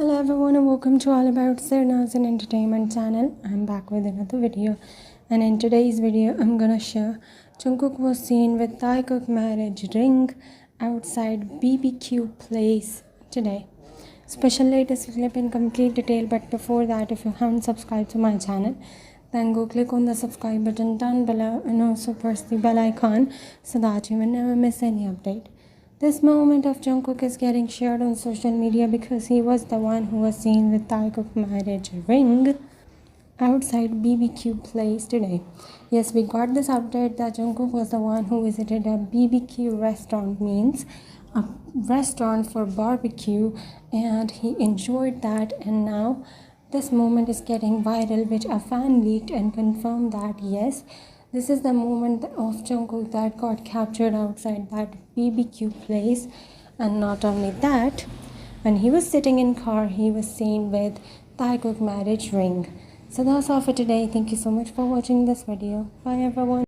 Hello everyone and welcome to All About Sirnas and Entertainment channel. I'm back with another video, and in today's video I'm gonna share Jungkook was seen with Taekook marriage ring outside BBQ place today. Special latest clip in complete detail, but before that, if you haven't subscribed to my channel, then go click on the subscribe button down below and also press the bell icon so that you will never miss any update. This moment of Jungkook is getting shared on social media because he was the one who was seen with Taekook marriage ring outside BBQ place today. Yes, we got this update that Jungkook was the one who visited a BBQ restaurant, means a restaurant for barbecue, and he enjoyed that, and now this moment is getting viral, which a fan leaked and confirmed that yes, this is the moment of Jungkook that got captured outside that BBQ place. And not only that, when he was sitting in car, he was seen with Taekook marriage ring. So that's all for today. Thank you so much for watching this video. Bye everyone.